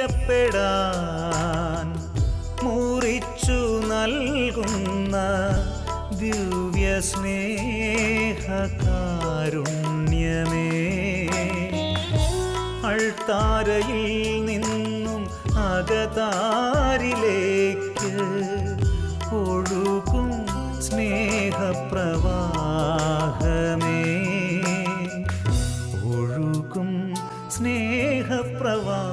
അറിയപ്പെടാൻ മുറിച്ചു നൽകുന്ന ദിവ്യ സ്നേഹകാരുണ്യമേ, അൾത്താരയിൽ നിന്നും അകതാരിലേക്ക് ഒഴുകും സ്നേഹപ്രവാഹമേ, ഒഴുകും സ്നേഹപ്രവാഹമേ.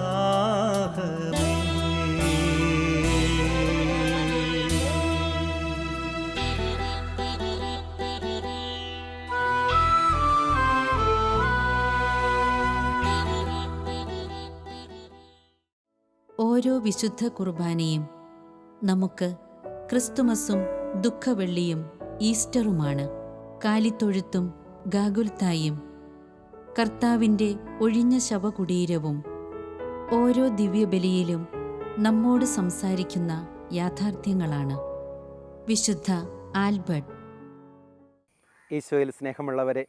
ഓരോ വിശുദ്ധ കുർബാനയും നമുക്ക് ക്രിസ്തുമസും ദുഃഖവെള്ളിയും ഈസ്റ്ററുമാണ്. കാലിത്തൊഴുത്തും ഗാഗുൽത്തായും കർത്താവിൻ്റെ ഒഴിഞ്ഞ ശവകുടീരവും ഓരോ ദിവ്യബലിയിലും നമ്മോട് സംസാരിക്കുന്ന യാഥാർത്ഥ്യങ്ങളാണ്. വിശുദ്ധ ആൽബർട്ട്. ഈശോയിൽ സ്നേഹമുള്ളവരെ,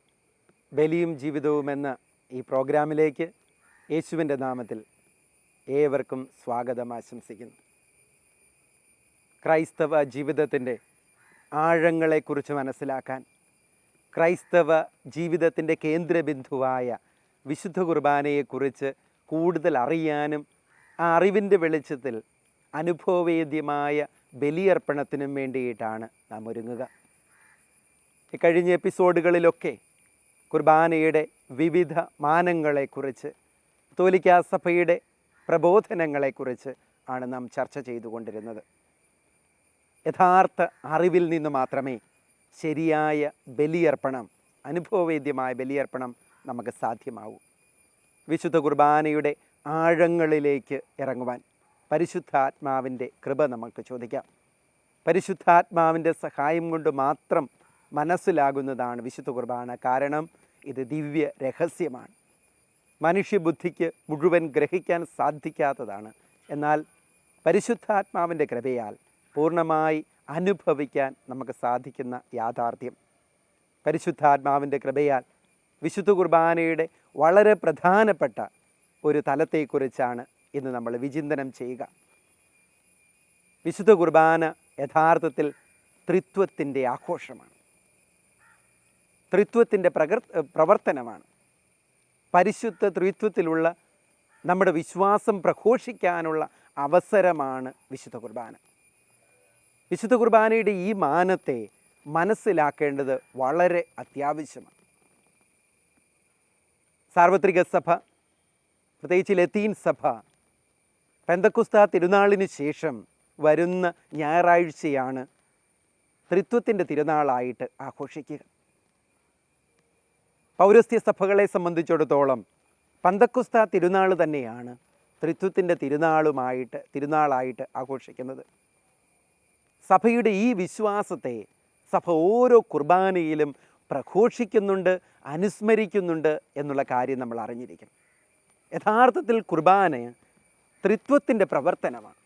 ബലിയും ജീവിതവും എന്ന ഈ പ്രോഗ്രാമിലേക്ക് യേശുവിൻ്റെ നാമത്തിൽ ഏവർക്കും സ്വാഗതം ആശംസിക്കുന്നു. ക്രൈസ്തവ ജീവിതത്തിൻ്റെ ആഴങ്ങളെക്കുറിച്ച് മനസ്സിലാക്കാൻ, ക്രൈസ്തവ ജീവിതത്തിൻ്റെ കേന്ദ്രബിന്ദുവായ വിശുദ്ധ കുർബാനയെക്കുറിച്ച് കൂടുതൽ അറിയാനും ആ അറിവിൻ്റെ വെളിച്ചത്തിൽ അനുഭവവേദ്യമായ ബലിയർപ്പണത്തിനും വേണ്ടിയിട്ടാണ് നാം ഒരുങ്ങുക. കഴിഞ്ഞ എപ്പിസോഡുകളിലൊക്കെ കുർബാനയുടെ വിവിധ മാനങ്ങളെക്കുറിച്ച്, കത്തോലിക്കാ സഭയുടെ പ്രബോധനങ്ങളെക്കുറിച്ച് ആണ് നാം ചർച്ച ചെയ്തുകൊണ്ടിരുന്നത്. യഥാർത്ഥ അറിവിൽ നിന്ന് മാത്രമേ ശരിയായ ബലിയർപ്പണം, അനുഭവവേദ്യമായ ബലിയർപ്പണം നമുക്ക് സാധ്യമാവൂ. വിശുദ്ധ കുർബാനയുടെ ആഴങ്ങളിലേക്ക് ഇറങ്ങുവാൻ പരിശുദ്ധാത്മാവിൻ്റെ കൃപ നമുക്ക് ചോദിക്കാം. പരിശുദ്ധാത്മാവിൻ്റെ സഹായം കൊണ്ട് മാത്രം മനസ്സിലാകുന്നതാണ് വിശുദ്ധ കുർബാന. കാരണം ഇത് ദിവ്യ രഹസ്യമാണ്, മനുഷ്യബുദ്ധിക്ക് മുഴുവൻ ഗ്രഹിക്കാൻ സാധിക്കാത്തതാണ്. എന്നാൽ പരിശുദ്ധാത്മാവിൻ്റെ കൃപയാൽ പൂർണ്ണമായി അനുഭവിക്കാൻ നമുക്ക് സാധിക്കുന്ന യാഥാർത്ഥ്യം. പരിശുദ്ധാത്മാവിൻ്റെ കൃപയാൽ വിശുദ്ധ കുർബാനയുടെ വളരെ പ്രധാനപ്പെട്ട ഒരു തലത്തെക്കുറിച്ചാണ് ഇന്ന് നമ്മൾ വിചിന്തനം ചെയ്യുക. വിശുദ്ധ കുർബാന യഥാർത്ഥത്തിൽ ത്രിത്വത്തിൻ്റെ ആഘോഷമാണ്, ത്രിത്വത്തിൻ്റെ പ്രവർത്തനമാണ്. പരിശുദ്ധ ത്രിത്വത്തിലുള്ള നമ്മുടെ വിശ്വാസം പ്രഘോഷിക്കാനുള്ള അവസരമാണ് വിശുദ്ധ കുർബാന. വിശുദ്ധ കുർബാനയുടെ ഈ മാനത്തെ മനസ്സിലാക്കേണ്ടത് വളരെ അത്യാവശ്യമാണ്. സാർവത്രിക സഭ, പ്രത്യേകിച്ച് ലത്തീൻ സഭ, പെന്തക്കുസ്താ തിരുനാളിന് ശേഷം വരുന്ന ഞായറാഴ്ചയാണ് ത്രിത്വത്തിൻ്റെ തിരുനാളായിട്ട് ആഘോഷിക്കുക. പൗരസ്ത്യ സഭകളെ സംബന്ധിച്ചിടത്തോളം പന്തക്കുസ്താ തിരുനാൾ തന്നെയാണ് ത്രിത്വത്തിൻ്റെ തിരുനാളായിട്ട് ആഘോഷിക്കുന്നത്. സഭയുടെ ഈ വിശ്വാസത്തെ സഭ ഓരോ കുർബാനയിലും പ്രഘോഷിക്കുന്നുണ്ട്, അനുസ്മരിക്കുന്നുണ്ട് എന്നുള്ള കാര്യം നമ്മൾ അറിഞ്ഞിരിക്കണം. യഥാർത്ഥത്തിൽ കുർബാന ത്രിത്വത്തിൻ്റെ പ്രവർത്തനമാണ്.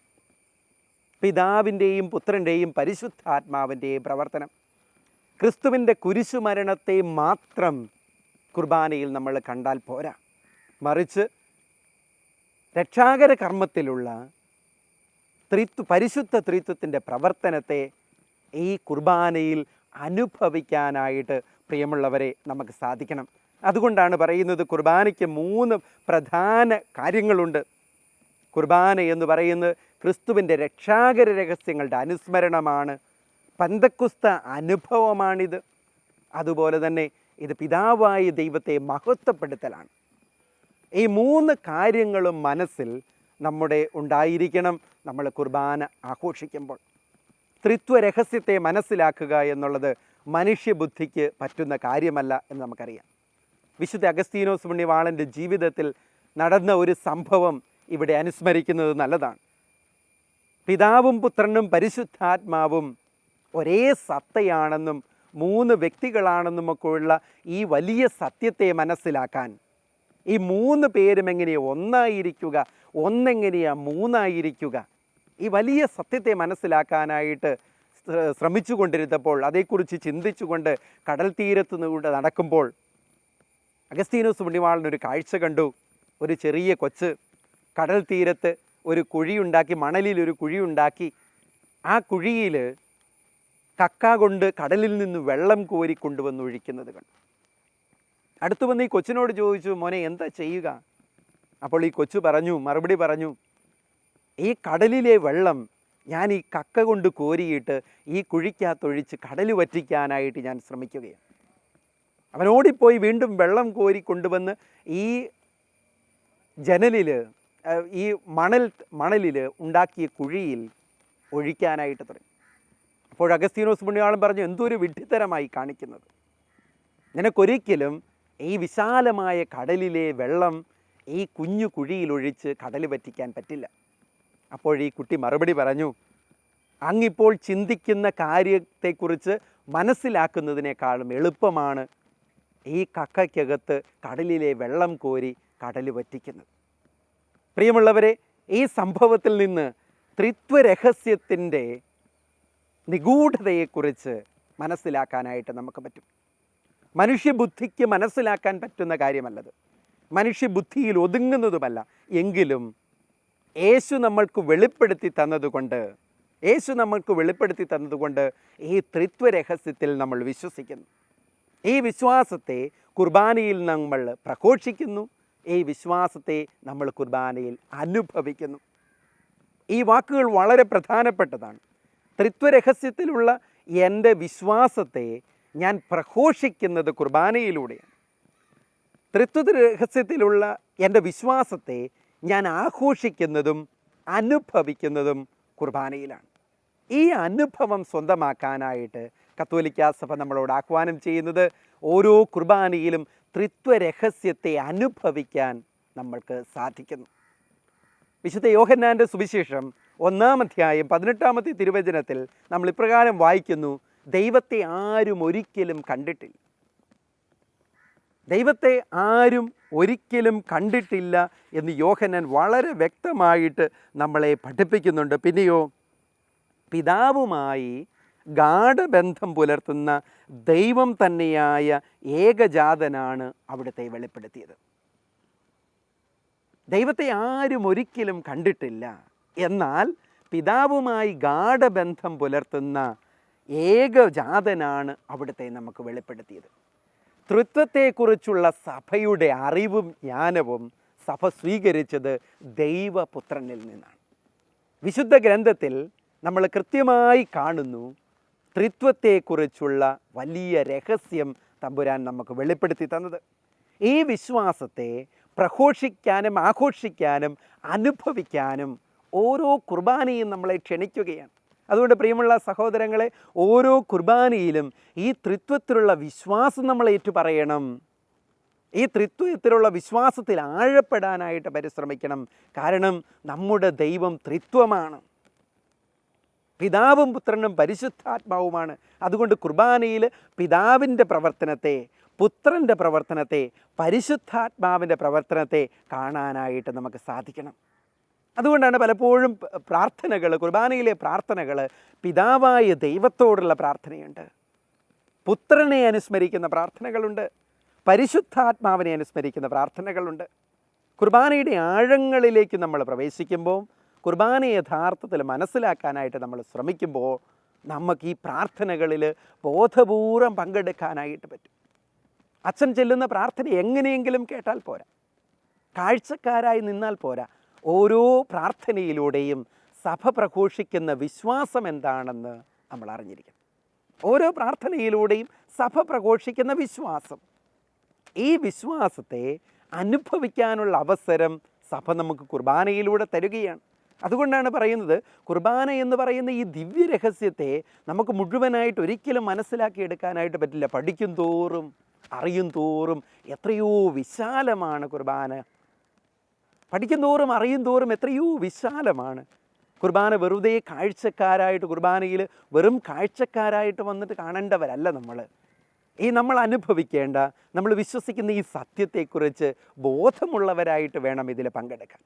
പിതാവിൻ്റെയും പുത്രൻ്റെയും പരിശുദ്ധാത്മാവിൻ്റെയും പ്രവർത്തനം. ക്രിസ്തുവിൻ്റെ കുരിശുമരണത്തെ മാത്രം കുർബാനയിൽ നമ്മൾ കണ്ടാൽ പോരാ, മറിച്ച് രക്ഷാകര കർമ്മത്തിലുള്ള പരിശുദ്ധ ത്രിത്വത്തിൻ്റെ പ്രവർത്തനത്തെ ഈ കുർബാനയിൽ അനുഭവിക്കാനായിട്ട് പ്രിയമുള്ളവരെ നമുക്ക് സാധിക്കണം. അതുകൊണ്ടാണ് പറയുന്നത് കുർബാനയ്ക്ക് 3 പ്രധാന കാര്യങ്ങളുണ്ട്. കുർബാന എന്ന് പറയുന്നത് ക്രിസ്തുവിൻ്റെ രക്ഷാകര രഹസ്യങ്ങളുടെ അനുസ്മരണമാണ്, പന്തക്കുസ്ത അനുഭവമാണിത്. അതുപോലെ തന്നെ ഇത് പിതാവായ ദൈവത്തെ മഹത്വപ്പെടുത്തലാണ്. ഈ 3 കാര്യങ്ങളും മനസ്സിൽ നമ്മുടെ ഉണ്ടായിരിക്കണം നമ്മൾ കുർബാന ആഘോഷിക്കുമ്പോൾ. ത്രിത്വ രഹസ്യത്തെ മനസ്സിലാക്കുക എന്നുള്ളത് മനുഷ്യബുദ്ധിക്ക് പറ്റുന്ന കാര്യമല്ല എന്ന് നമുക്കറിയാം. വിശുദ്ധ അഗസ്തീനോസ് പുണ്യവാളൻ്റെ ജീവിതത്തിൽ നടന്ന ഒരു സംഭവം ഇവിടെ അനുസ്മരിക്കുന്നത് നല്ലതാണ്. പിതാവും പുത്രനും പരിശുദ്ധാത്മാവും ഒരേ സത്തയാണെന്നും 3 വ്യക്തികളാണെന്നുമൊക്കെയുള്ള ഈ വലിയ സത്യത്തെ മനസ്സിലാക്കാൻ ഈ 3 പേരും എങ്ങനെയാണ് ഒന്നായിരിക്കുക, ഒന്നെങ്ങനെയാണ് 3 ഈ വലിയ സത്യത്തെ മനസ്സിലാക്കാനായിട്ട് ശ്രമിച്ചു കൊണ്ടിരുന്നപ്പോൾ, അതേക്കുറിച്ച് ചിന്തിച്ചുകൊണ്ട് കടൽ തീരത്ത് നിന്ന് നടക്കുമ്പോൾ അഗസ്തീനോസ് പുണ്യവാളനൊരു കാഴ്ച കണ്ടു. ഒരു ചെറിയ കൊച്ച് കടൽ തീരത്ത് ഒരു കുഴിയുണ്ടാക്കി, മണലിൽ ഒരു കുഴിയുണ്ടാക്കി, ആ കുഴിയിൽ കക്ക കൊണ്ട് കടലിൽ നിന്ന് വെള്ളം കോരി കൊണ്ടുവന്ന് ഒഴിക്കുന്നത് കണ്ടു. അടുത്തു വന്ന് ഈ കൊച്ചിനോട് ചോദിച്ചു, മോനെ എന്താ ചെയ്യുക? അപ്പോൾ ഈ കൊച്ചു മറുപടി പറഞ്ഞു, ഈ കടലിലെ വെള്ളം ഞാൻ ഈ കക്ക കൊണ്ട് കോരിയിട്ട് ഈ കുഴിക്കകത്തൊഴിച്ച് കടൽ വറ്റിക്കാനായിട്ട് ഞാൻ ശ്രമിക്കുകയാണ്. അവൻ ഓടിപ്പോയി വീണ്ടും വെള്ളം കോരി കൊണ്ടുവന്ന് ഈ ജനലിൽ, ഈ മണലിൽ ഉണ്ടാക്കിയ കുഴിയിൽ ഒഴിക്കാനായിട്ട് തുടങ്ങി. അപ്പോൾ അഗസ്തീനോസ് പുണ്യാളൻ പറഞ്ഞു, എന്തൊരു വിഡ്ഢിത്തരമായി കാണിക്കുന്നത്, നിനക്കൊരിക്കലും ഈ വിശാലമായ കടലിലെ വെള്ളം ഈ കുഞ്ഞു കുഴിയിലൊഴിച്ച് കടൽ വറ്റിക്കാൻ പറ്റില്ല. അപ്പോൾ ഈ കുട്ടി മറുപടി പറഞ്ഞു, അങ്ങിപ്പോൾ ചിന്തിക്കുന്ന കാര്യത്തെക്കുറിച്ച് മനസ്സിലാക്കുന്നതിനേക്കാളും എളുപ്പമാണ് ഈ കക്കയ്ക്കകത്ത് കടലിലെ വെള്ളം കോരി കടൽ വറ്റിക്കുന്നത്. പ്രിയമുള്ളവരെ, ഈ സംഭവത്തിൽ നിന്ന് ത്രിത്വരഹസ്യത്തിൻ്റെ നിഗൂഢതയെക്കുറിച്ച് മനസ്സിലാക്കാനായിട്ട് നമുക്ക് പറ്റും. മനുഷ്യബുദ്ധിക്ക് മനസ്സിലാക്കാൻ പറ്റുന്ന കാര്യമല്ലത്, മനുഷ്യബുദ്ധിയിൽ ഒതുങ്ങുന്നതുമല്ല. എങ്കിലും യേശു നമ്മൾക്ക് വെളിപ്പെടുത്തി തന്നതുകൊണ്ട് ഈ ത്രിത്വരഹസ്യത്തിൽ നമ്മൾ വിശ്വസിക്കുന്നു. ഈ വിശ്വാസത്തെ കുർബാനയിൽ നമ്മൾ പ്രഘോഷിക്കുന്നു. ഈ വിശ്വാസത്തെ നമ്മൾ കുർബാനയിൽ അനുഭവിക്കുന്നു. ഈ വാക്കുകൾ വളരെ പ്രധാനപ്പെട്ടതാണ്. ത്രിത്വരഹസ്യത്തിലുള്ള എൻ്റെ വിശ്വാസത്തെ ഞാൻ പ്രഘോഷിക്കുന്നത് കുർബാനയിലൂടെയാണ്. ത്രിത്വരഹസ്യത്തിലുള്ള എൻ്റെ വിശ്വാസത്തെ ഞാൻ ആഘോഷിക്കുന്നതും അനുഭവിക്കുന്നതും കുർബാനയിലാണ്. ഈ അനുഭവം സ്വന്തമാക്കാനായിട്ട് കത്തോലിക്കാ സഭ നമ്മളോട് ആഹ്വാനം ചെയ്യുന്നത് ഓരോ കുർബാനയിലും ത്രിത്വരഹസ്യത്തെ അനുഭവിക്കാൻ നമ്മൾക്ക് സാധിക്കുന്നു. വിശുദ്ധ യോഹന്നാൻ്റെ സുവിശേഷം 1-ാം അധ്യായം 18-ാമത്തെ തിരുവചനത്തിൽ നമ്മൾ ഇപ്രകാരം വായിക്കുന്നു, ദൈവത്തെ ആരും ഒരിക്കലും കണ്ടിട്ടില്ല. ദൈവത്തെ ആരും ഒരിക്കലും കണ്ടിട്ടില്ല എന്ന് യോഹന്നാൻ വളരെ വ്യക്തമായിട്ട് നമ്മളെ പഠിപ്പിക്കുന്നുണ്ട്. പിന്നെയോ, പിതാവുമായി ഗാഢബന്ധം പുലർത്തുന്ന ദൈവം തന്നെയായ ഏകജാതനാണ് അവിടുത്തെ വെളിപ്പെടുത്തിയത്. ദൈവത്തെ ആരും ഒരിക്കലും കണ്ടിട്ടില്ല, എന്നാൽ പിതാവുമായി ഗാഢബന്ധം പുലർത്തുന്ന ഏകജാതനാണ് അവിടുത്തെ നമുക്ക് വെളിപ്പെടുത്തിയത്. തൃത്വത്തെക്കുറിച്ചുള്ള സഭയുടെ അറിവും ജ്ഞാനവും സഭ സ്വീകരിച്ചത് ദൈവപുത്രനിൽ നിന്നാണ്. വിശുദ്ധ ഗ്രന്ഥത്തിൽ നമ്മൾ കൃത്യമായി കാണുന്നു, ത്രിത്വത്തെക്കുറിച്ചുള്ള വലിയ രഹസ്യം തമ്പുരാൻ നമുക്ക് വെളിപ്പെടുത്തി തന്നത്. ഈ വിശ്വാസത്തെ പ്രഘോഷിക്കാനും ആഘോഷിക്കാനും അനുഭവിക്കാനും ഓരോ കുർബാനയും നമ്മളെ ക്ഷണിക്കുകയാണ്. അതുകൊണ്ട് പ്രിയമുള്ള സഹോദരങ്ങളെ, ഓരോ കുർബാനയിലും ഈ ത്രിത്വത്തിലുള്ള വിശ്വാസം നമ്മൾ ഏറ്റുപറയണം. ഈ ത്രിത്വത്തിലുള്ള വിശ്വാസത്തിൽ ആഴപ്പെടാനായിട്ട് പരിശ്രമിക്കണം. കാരണം നമ്മുടെ ദൈവം ത്രിത്വമാണ്, പിതാവും പുത്രനും പരിശുദ്ധാത്മാവുമാണ്. അതുകൊണ്ട് കുർബാനയിൽ പിതാവിൻ്റെ പ്രവർത്തനത്തെ, പുത്രൻ്റെ പ്രവർത്തനത്തെ, പരിശുദ്ധാത്മാവിൻ്റെ പ്രവർത്തനത്തെ കാണാനായിട്ട് നമുക്ക് സാധിക്കണം. അതുകൊണ്ടാണ് പലപ്പോഴും പ്രാർത്ഥനകൾ, കുർബാനയിലെ പ്രാർത്ഥനകൾ പിതാവായ ദൈവത്തോടുള്ള പ്രാർത്ഥനയുണ്ട്, പുത്രനെ അനുസ്മരിക്കുന്ന പ്രാർത്ഥനകളുണ്ട്, പരിശുദ്ധാത്മാവിനെ അനുസ്മരിക്കുന്ന പ്രാർത്ഥനകളുണ്ട്. കുർബാനയുടെ ആഴങ്ങളിലേക്ക് നമ്മൾ പ്രവേശിക്കുമ്പോൾ, കുർബാന യഥാർത്ഥത്തിൽ മനസ്സിലാക്കാനായിട്ട് നമ്മൾ ശ്രമിക്കുമ്പോൾ, നമുക്ക് ഈ പ്രാർത്ഥനകളിൽ ബോധപൂർവം പങ്കെടുക്കാനായിട്ട് പറ്റും. അച്ഛൻ ചെല്ലുന്ന പ്രാർത്ഥന എങ്ങനെയെങ്കിലും കേട്ടാൽ പോരാ, കാഴ്ചക്കാരായി നിന്നാൽ പോരാ. ഓരോ പ്രാർത്ഥനയിലൂടെയും സഭ പ്രഘോഷിക്കുന്ന വിശ്വാസം എന്താണെന്ന് നമ്മൾ അറിഞ്ഞിരിക്കണം. ഓരോ പ്രാർത്ഥനയിലൂടെയും സഭ പ്രഘോഷിക്കുന്ന വിശ്വാസം, ഈ വിശ്വാസത്തെ അനുഭവിക്കാനുള്ള അവസരം സഭ നമുക്ക് കുർബാനയിലൂടെ തരികയാണ്. അതുകൊണ്ടാണ് പറയുന്നത്, കുർബാന എന്ന് പറയുന്ന ഈ ദിവ്യരഹസ്യത്തെ നമുക്ക് മുഴുവനായിട്ട് ഒരിക്കലും മനസ്സിലാക്കിയെടുക്കാനായിട്ട് പറ്റില്ല. പഠിക്കും തോറും അറിയും തോറും എത്രയോ വിശാലമാണ് കുർബാന. പഠിക്കും തോറും അറിയും തോറും എത്രയോ വിശാലമാണ് കുർബാന. വെറുതെ കാഴ്ചക്കാരായിട്ട്, കുർബാനയിൽ വെറും കാഴ്ചക്കാരായിട്ട് വന്നിട്ട് കാണേണ്ടവരല്ല നമ്മൾ. നമ്മൾ അനുഭവിക്കേണ്ട, നമ്മൾ വിശ്വസിക്കുന്ന ഈ സത്യത്തെക്കുറിച്ച് ബോധമുള്ളവരായിട്ട് വേണം ഇതിൽ പങ്കെടുക്കാൻ.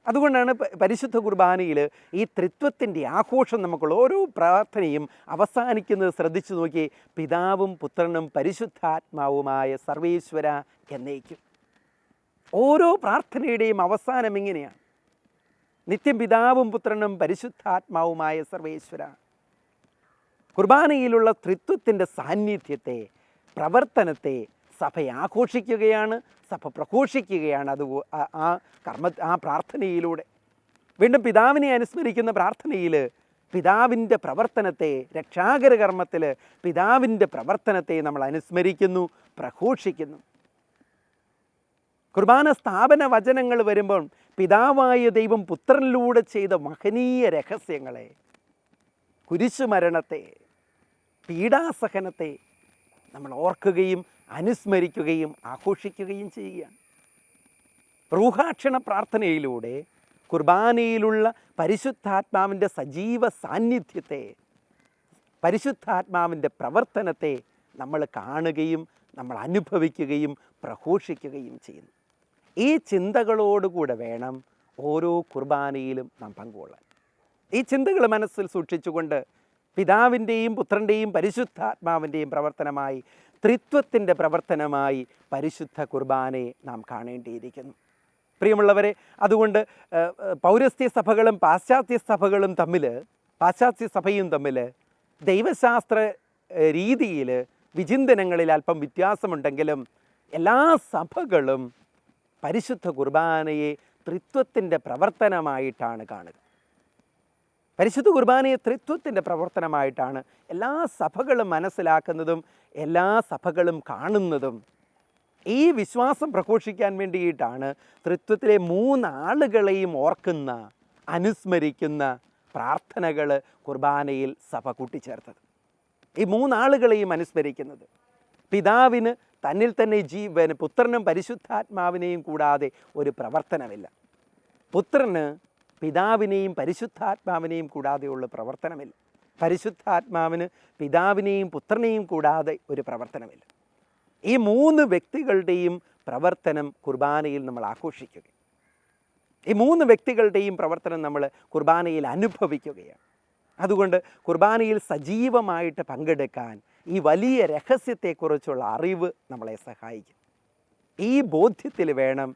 അതുകൊണ്ടാണ് പരിശുദ്ധ കുർബാനയിൽ ഈ ത്രിത്വത്തിൻ്റെ ആഘോഷം നമുക്കുള്ള ഓരോ പ്രാർത്ഥനയും അവസാനിക്കുന്നത് ശ്രദ്ധിച്ചു നോക്കി, പിതാവും പുത്രനും പരിശുദ്ധാത്മാവുമായ സർവേശ്വര എന്നേക്കും. ഓരോ പ്രാർത്ഥനയുടെയും അവസാനം ഇങ്ങനെയാണ്, നിത്യം പിതാവും പുത്രനും പരിശുദ്ധാത്മാവുമായ സർവേശ്വര, കുർബാനയിലുള്ള ത്രിത്വത്തിൻ്റെ സാന്നിധ്യത്തെ, പ്രവർത്തനത്തെ സഭ ആഘോഷിക്കുകയാണ്, സഭ പ്രഘോഷിക്കുകയാണ്. ആ പ്രാർത്ഥനയിലൂടെ വീണ്ടും പിതാവിനെ അനുസ്മരിക്കുന്ന പ്രാർത്ഥനയിൽ പിതാവിൻ്റെ പ്രവർത്തനത്തെ, രക്ഷാകര കർമ്മത്തിൽ പിതാവിൻ്റെ പ്രവർത്തനത്തെ നമ്മൾ അനുസ്മരിക്കുന്നു, പ്രഘോഷിക്കുന്നു. കുർബാന സ്ഥാപന വചനങ്ങൾ വരുമ്പോൾ പിതാവായ ദൈവം പുത്രനിലൂടെ ചെയ്ത മഹനീയ രഹസ്യങ്ങളെ, കുരിശുമരണത്തെ, പീഡാസഹനത്തെ നമ്മൾ ഓർക്കുകയും അനുസ്മരിക്കുകയും ആഘോഷിക്കുകയും ചെയ്യുകയാണ്. റൂഹാക്ഷണ പ്രാർത്ഥനയിലൂടെ കുർബാനയിലുള്ള പരിശുദ്ധാത്മാവിൻ്റെ സജീവ സാന്നിധ്യത്തെ, പരിശുദ്ധാത്മാവിൻ്റെ പ്രവർത്തനത്തെ നമ്മൾ കാണുകയും നമ്മൾ അനുഭവിക്കുകയും പ്രഘോഷിക്കുകയും ചെയ്യുന്നു. ഈ ചിന്തകളോടുകൂടെ വേണം ഓരോ കുർബാനയിലും നാം പങ്കുകൊള്ളാൻ. ഈ ചിന്തകൾ മനസ്സിൽ സൂക്ഷിച്ചുകൊണ്ട് പിതാവിൻ്റെയും പുത്രൻ്റെയും പരിശുദ്ധാത്മാവിൻ്റെയും പ്രവർത്തനമായി, ത്രിത്വത്തിൻ്റെ പ്രവർത്തനമായി പരിശുദ്ധ കുർബാനയെ നാം കാണേണ്ടിയിരിക്കുന്നു. പ്രിയമുള്ളവരെ, അതുകൊണ്ട് പൗരസ്ത്യ സഭകളും പാശ്ചാത്യ സഭകളും പാശ്ചാത്യ സഭയും തമ്മിൽ ദൈവശാസ്ത്ര രീതിയിൽ, വിചിന്തനങ്ങളിൽ അല്പം വ്യത്യാസമുണ്ടെങ്കിലും എല്ലാ സഭകളും പരിശുദ്ധ കുർബാനയെ ത്രിത്വത്തിൻ്റെ പ്രവർത്തനമായിട്ടാണ് കാണുക. പരിശുദ്ധ കുർബാനയെ ത്രിത്വത്തിൻ്റെ പ്രവർത്തനമായിട്ടാണ് എല്ലാ സഭകളും മനസ്സിലാക്കുന്നതും എല്ലാ സഭകളും കാണുന്നതും. ഈ വിശ്വാസം പ്രഘോഷിക്കാൻ വേണ്ടിയിട്ടാണ് ത്രിത്വത്തിലെ 3 ആളുകളെയും ഓർക്കുന്ന, അനുസ്മരിക്കുന്ന പ്രാർത്ഥനകൾ കുർബാനയിൽ സഭ കൂട്ടിച്ചേർത്തത്. ഈ 3 ആളുകളെയും അനുസ്മരിക്കുന്നത് പിതാവിന് തന്നിൽ തന്നെ ജീവൻ, പുത്രനും പരിശുദ്ധാത്മാവിനെയും കൂടാതെ ഒരു പ്രവർത്തനമില്ല. പുത്രന് പിതാവിനെയും പരിശുദ്ധാത്മാവിനെയും കൂടാതെയുള്ള പ്രവർത്തനമില്ല. പരിശുദ്ധാത്മാവിന് പിതാവിനെയും പുത്രനെയും കൂടാതെ ഒരു പ്രവർത്തനമില്ല. ഈ 3 വ്യക്തികളുടെയും പ്രവർത്തനം കുർബാനയിൽ നമ്മൾ ആഘോഷിക്കുക, ഈ 3 വ്യക്തികളുടെയും പ്രവർത്തനം നമ്മൾ കുർബാനയിൽ അനുഭവിക്കുകയാണ്. അതുകൊണ്ട് കുർബാനയിൽ സജീവമായിട്ട് പങ്കെടുക്കാൻ ഈ വലിയ രഹസ്യത്തെക്കുറിച്ചുള്ള അറിവ് നമ്മളെ സഹായിക്കും. ഈ ബോധ്യത്തിൽ വേണം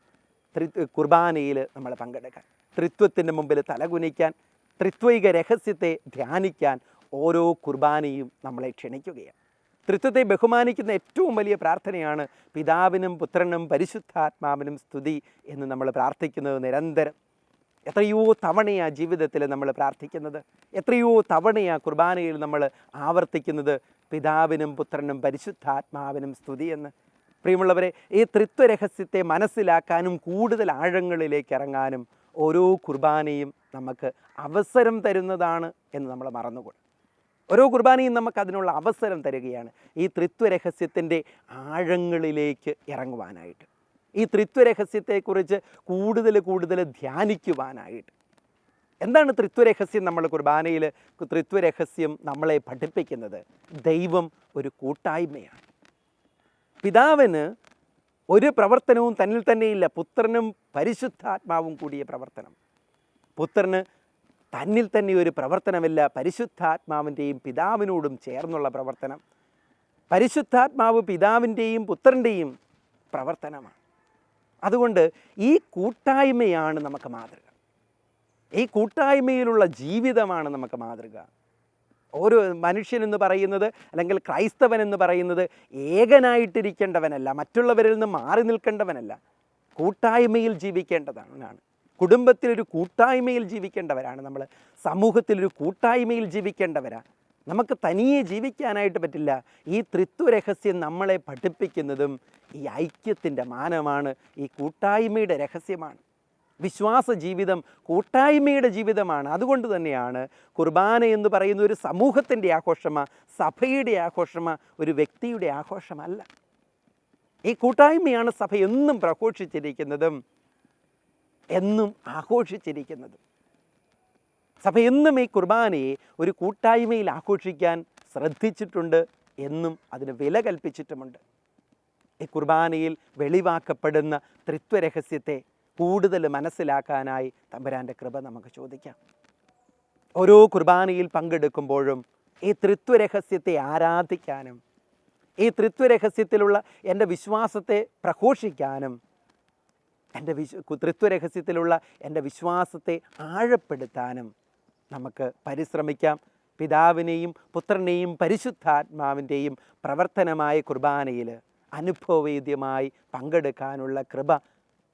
കുർബാനയിൽ നമ്മൾ പങ്കെടുക്കാൻ, ത്രിത്വത്തിൻ്റെ മുമ്പിൽ തലകുനിക്കാൻ, ത്രിത്വൈക രഹസ്യത്തെ ധ്യാനിക്കാൻ ഓരോ കുർബാനയും നമ്മളെ ക്ഷണിക്കുകയാണ്. ത്രിത്വത്തെ ബഹുമാനിക്കുന്ന ഏറ്റവും വലിയ പ്രാർത്ഥനയാണ് പിതാവിനും പുത്രനും പരിശുദ്ധാത്മാവിനും സ്തുതി എന്ന് നമ്മൾ പ്രാർത്ഥിക്കുന്നത് നിരന്തരം. എത്രയോ തവണയാണ് ജീവിതത്തിൽ നമ്മൾ പ്രാർത്ഥിക്കുന്നത്, എത്രയോ തവണയാണ് കുർബാനയിൽ നമ്മൾ ആവർത്തിക്കുന്നത് പിതാവിനും പുത്രനും പരിശുദ്ധാത്മാവിനും സ്തുതി എന്ന്. പ്രിയമുള്ളവരെ, ഈ ത്രിത്വരഹസ്യത്തെ മനസ്സിലാക്കാനും കൂടുതൽ ആഴങ്ങളിലേക്ക് ഇറങ്ങാനും ഓരോ കുർബാനയും നമുക്ക് അവസരം തരുന്നതാണ് എന്ന് നമ്മൾ മറന്നുകൂടാ. ഓരോ കുർബാനയും നമുക്ക് അതിനുള്ള അവസരം തരികയാണ് ഈ ത്രിത്വരഹസ്യത്തിൻ്റെ ആഴങ്ങളിലേക്ക് ഇറങ്ങുവാനായിട്ട്, ഈ ത്രിത്വരഹസ്യത്തെക്കുറിച്ച് കൂടുതൽ ധ്യാനിക്കുവാനായിട്ട്. എന്താണ് ത്രിത്വരഹസ്യം? നമ്മൾ കുർബാനയിൽ ത്രിത്വരഹസ്യം നമ്മളെ പഠിപ്പിക്കുന്നത് ദൈവം ഒരു കൂട്ടായ്മയാണ്. പിതാവിന് ഒരു പ്രവർത്തനവും തന്നിൽ തന്നെയില്ല, പുത്രനും പരിശുദ്ധാത്മാവും കൂടിയ പ്രവർത്തനം. പുത്രന് തന്നിൽ തന്നെ ഒരു പ്രവർത്തനമില്ല, പരിശുദ്ധാത്മാവിൻ്റെയും പിതാവിനോടും ചേർന്നുള്ള പ്രവർത്തനം. പരിശുദ്ധാത്മാവ് പിതാവിൻ്റെയും പുത്രൻ്റെയും പ്രവർത്തനമാണ്. അതുകൊണ്ട് ഈ കൂട്ടായ്മയാണ് നമുക്ക് മാതൃക, ഈ കൂട്ടായ്മയിലുള്ള ജീവിതമാണ് നമുക്ക് മാതൃക. ഓരോ മനുഷ്യനെന്ന് പറയുന്നത്, അല്ലെങ്കിൽ ക്രൈസ്തവൻ എന്ന് പറയുന്നത് ഏകനായിട്ടിരിക്കേണ്ടവനല്ല, മറ്റുള്ളവരിൽ നിന്ന് മാറി നിൽക്കേണ്ടവനല്ല, കൂട്ടായ്മയിൽ ജീവിക്കേണ്ടതാണ്. കുടുംബത്തിലൊരു കൂട്ടായ്മയിൽ ജീവിക്കേണ്ടവരാണ് നമ്മൾ, സമൂഹത്തിലൊരു കൂട്ടായ്മയിൽ ജീവിക്കേണ്ടവരാണ്. നമുക്ക് തനിയെ ജീവിക്കാനായിട്ട് പറ്റില്ല. ഈ ത്രിത്വരഹസ്യം നമ്മളെ പഠിപ്പിക്കുന്നതും ഈ ഐക്യത്തിൻ്റെ മാനമാണ്, ഈ കൂട്ടായ്മയുടെ രഹസ്യമാണ്. വിശ്വാസ ജീവിതം കൂട്ടായ്മയുടെ ജീവിതമാണ്. അതുകൊണ്ട് തന്നെയാണ് കുർബാന എന്ന് പറയുന്ന ഒരു സമൂഹത്തിൻ്റെ ആഘോഷമാണ്, സഭയുടെ ആഘോഷമാണ്, ഒരു വ്യക്തിയുടെ ആഘോഷമല്ല. ഈ കൂട്ടായ്മയാണ് സഭ എന്നും പ്രഘോഷിച്ചിരിക്കുന്നതും എന്നും ആഘോഷിച്ചിരിക്കുന്നതും. സഭ എന്നും ഈ കുർബാനയെ ഒരു കൂട്ടായ്മയിൽ ആഘോഷിക്കാൻ ശ്രദ്ധിച്ചിട്ടുണ്ട്, എന്നും അതിന് വില കൽപ്പിച്ചിട്ടുമുണ്ട്. ഈ കുർബാനയിൽ വെളിവാക്കപ്പെടുന്ന ത്രിത്വരഹസ്യത്തെ കൂടുതൽ മനസ്സിലാക്കാനായി തമ്പുരാൻ്റെ കൃപ നമുക്ക് ചോദിക്കാം. ഓരോ കുർബാനയിൽ പങ്കെടുക്കുമ്പോഴും ഈ ത്രിത്വരഹസ്യത്തെ ആരാധിക്കാനും ഈ ത്രിത്വരഹസ്യത്തിലുള്ള എൻ്റെ വിശ്വാസത്തെ പ്രഘോഷിക്കാനും എൻ്റെ തൃത്വരഹസ്യത്തിലുള്ള എൻ്റെ വിശ്വാസത്തെ ആഴപ്പെടുത്താനും നമുക്ക് പരിശ്രമിക്കാം. പിതാവിനെയും പുത്രനെയും പരിശുദ്ധാത്മാവിൻ്റെയും പ്രവർത്തനമായ കുർബാനയിൽ അനുഭവവേദ്യമായി പങ്കെടുക്കാനുള്ള കൃപ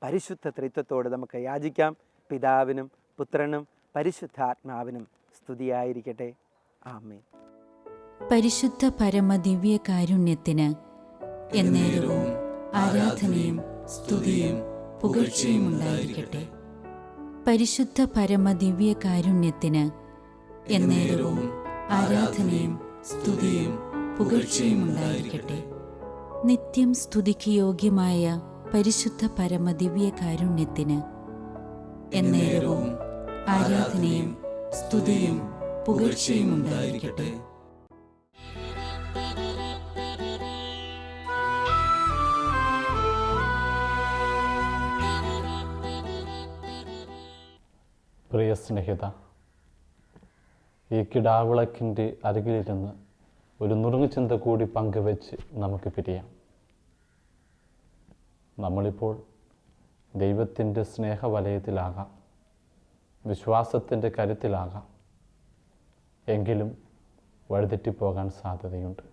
പരിശുദ്ധ ത്രിത്വത്തോട് നമുക്ക് യാചിക്കാം. പിതാവിനും പുത്രനും പരിശുദ്ധാത്മാവിനും സ്തുതിയായിരിക്കട്ടെ. ആമേൻ. പരിശുദ്ധ പരമദിവ്യ കാരുണ്യത്തിന് എന്നേരവും ആരാധനയും സ്തുതിയും പുകഴ്ചയും ഉണ്ടായിരിക്കട്ടെ. പരിശുദ്ധ പരമദിവ്യ കാരുണ്യത്തിന് എന്നേരവും ആരാധനയും സ്തുതിയും പുകഴ്ചയും ഉണ്ടായിരിക്കട്ടെ. നിത്യം സ്തുതിക്ക് യോഗ്യമായ പരിശുദ്ധ പരമദിവ്യ കാരുണ്യത്തിന് എന്നേരവും ആരാധനയും സ്തുതിയും പുകഴ്ചയും ഉണ്ടായിരിക്കട്ടെ. പ്രിയ സ്നേഹിത, ഈ കിടാവിളക്കിൻ്റെ അരികിലിരുന്ന് ഒരു നുറുങ്ങുചിന്ത കൂടി പങ്കുവെച്ച് നമുക്ക് പിരിയാം. നമ്മളിപ്പോൾ ദൈവത്തിൻ്റെ സ്നേഹവലയത്തിലാകാം, വിശ്വാസത്തിൻ്റെ കരുത്തിലാകാം. എങ്കിലും വഴിതെറ്റിപ്പോകാൻ സാധ്യതയുണ്ട്.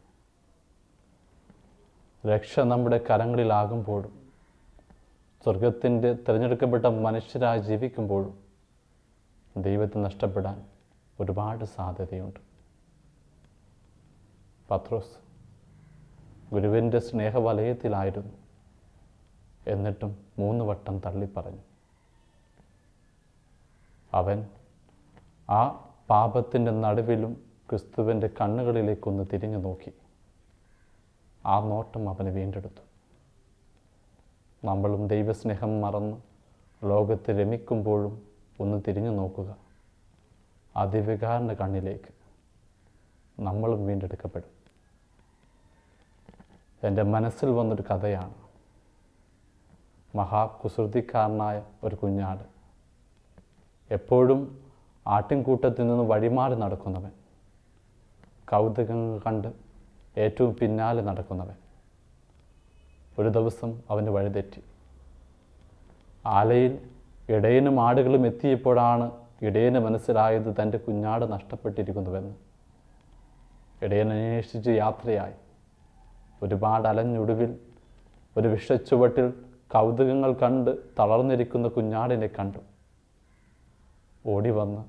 രക്ഷ നമ്മുടെ കരങ്ങളിലാകുമ്പോഴും സ്വർഗത്തിൻ്റെ തിരഞ്ഞെടുക്കപ്പെട്ട മനുഷ്യരായി ജീവിക്കുമ്പോഴും ദൈവത്തെ നഷ്ടപ്പെടാൻ ഒരുപാട് സാധ്യതയുണ്ട്. പത്രോസ് ഗുരുവിൻ്റെ സ്നേഹവലയത്തിലായിരുന്നു. എന്നിട്ടും 3 വട്ടം തള്ളിപ്പറഞ്ഞു. അവൻ ആ പാപത്തിൻ്റെ നടുവിലും ക്രിസ്തുവിൻ്റെ കണ്ണുകളിലേക്കൊന്ന് തിരിഞ്ഞു നോക്കി. ആ നോട്ടം അവന് വീണ്ടെടുത്തു. നമ്മളും ദൈവസ്നേഹം മറന്ന് ലോകത്ത് രമിക്കുമ്പോഴും ഒന്ന് തിരിഞ്ഞു നോക്കുക. അതിവികാരൻ്റെ കണ്ണിലേക്ക് നമ്മളും വീണ്ടെടുക്കപ്പെടും. എൻ്റെ മനസ്സിൽ വന്നൊരു കഥയാണ്. മഹാകുസൃതിക്കാരനായ ഒരു കുഞ്ഞാട്, എപ്പോഴും ആട്ടിൻകൂട്ടത്തിൽ നിന്ന് വഴിമാറി നടക്കുന്നവൻ, കൗതുകങ്ങൾ കണ്ട് ഏറ്റവും പിന്നാലെ നടക്കുന്നവൻ. ഒരു ദിവസം അവന് വഴിതെറ്റി. ആലയിൽ ഇടയനും ആടുകളും എത്തിയപ്പോഴാണ് ഇടയന് മനസ്സിലായത് തൻ്റെ കുഞ്ഞാട് നഷ്ടപ്പെട്ടിരിക്കുന്നുവെന്ന്. ഇടയൻ അന്വേഷിച്ച് യാത്രയായി. ഒരുപാട് അലഞ്ഞൊടുവിൽ ഒരു വിഷച്ചുവട്ടിൽ കൗതുകങ്ങൾ കണ്ട് തളർന്നിരിക്കുന്ന കുഞ്ഞാടിനെ കണ്ടു. ഓടി വന്ന്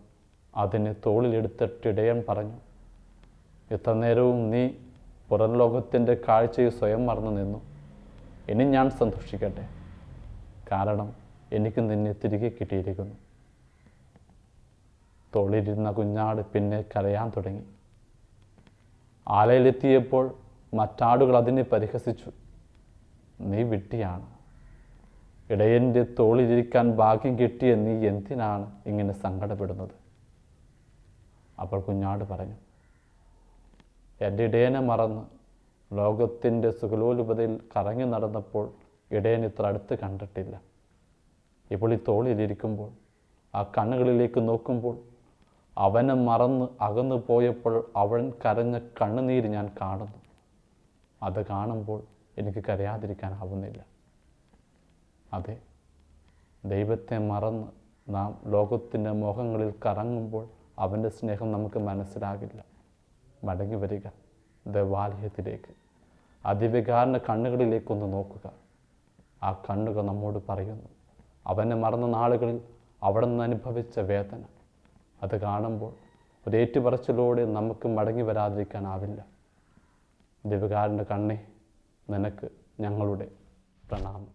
അതിനെ തോളിലെടുത്തിട്ട് ഇടയൻ പറഞ്ഞു, ഇത്ര നേരവും നീ പുറം ലോകത്തിൻ്റെ കാഴ്ചയിൽ സ്വയം മറന്നു നിന്നു. ഇനി ഞാൻ സന്തോഷിക്കട്ടെ, കാരണം എനിക്ക് നിന്നെ തിരികെ കിട്ടിയിരിക്കുന്നു. തോളിലിരുന്ന കുഞ്ഞാട് പിന്നെ കരയാൻ തുടങ്ങി. ആലയിലെത്തിയപ്പോൾ മറ്റാടുകൾ അതിനെ പരിഹസിച്ചു. നീ വിഡ്ഢിയാണ്, ഇടയൻ്റെ തോളിലിരിക്കാൻ ഭാഗ്യം കിട്ടിയ നീ എന്തിനാണ് ഇങ്ങനെ സങ്കടപ്പെടുന്നത്? അപ്പോൾ കുഞ്ഞാട് പറഞ്ഞു, എൻ്റെ ഇടയനെ മറന്ന് ലോകത്തിൻ്റെ സുഖലോലുപതയിൽ കറങ്ങി നടന്നപ്പോൾ ഇടയൻ ഇത്ര അടുത്ത് കണ്ടിട്ടില്ല. ഇപ്പോൾ ഈ തോളിലിരിക്കുമ്പോൾ, ആ കണ്ണുകളിലേക്ക് നോക്കുമ്പോൾ, അവനെ മറന്ന് അകന്നു പോയപ്പോൾ അവൻ കരഞ്ഞ കണ്ണുനീര് ഞാൻ കാണുന്നു. അത് കാണുമ്പോൾ എനിക്ക് കരയാതിരിക്കാനാവുന്നില്ല. അതെ, ദൈവത്തെ മറന്ന് നാം ലോകത്തിൻ്റെ മോഹങ്ങളിൽ കറങ്ങുമ്പോൾ അവൻ്റെ സ്നേഹം നമുക്ക് മനസ്സിലാകില്ല. മടങ്ങി വരിക ദേവാലയത്തിലേക്ക്, അതിവികാരൻ്റെ കണ്ണുകളിലേക്കൊന്ന് നോക്കുക. ആ കണ്ണുകൾ നമ്മോട് പറയുന്നു, അവനെ മറന്ന നാളുകളിൽ അവിടെ നിന്ന് അനുഭവിച്ച വേദന. അത് കാണുമ്പോൾ ഒരു ഏറ്റുപറച്ചിലൂടെ നമുക്ക് മടങ്ങി വരാതിരിക്കാനാവില്ല. ദിവ്യകാരൻ്റെ കണ്ണേ, നിനക്ക് ഞങ്ങളുടെ പ്രണാമം.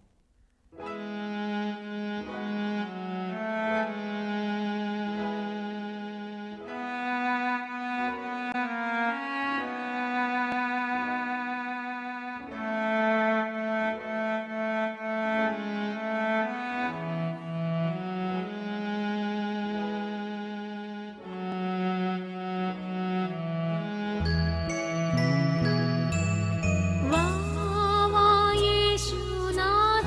വാ യേശുനാഥ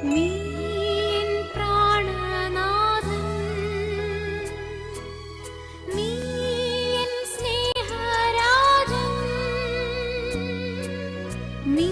നീ എൻ പ്രാണനാഥൻ, നീ എൻ സ്നേഹരാജൻ, നീ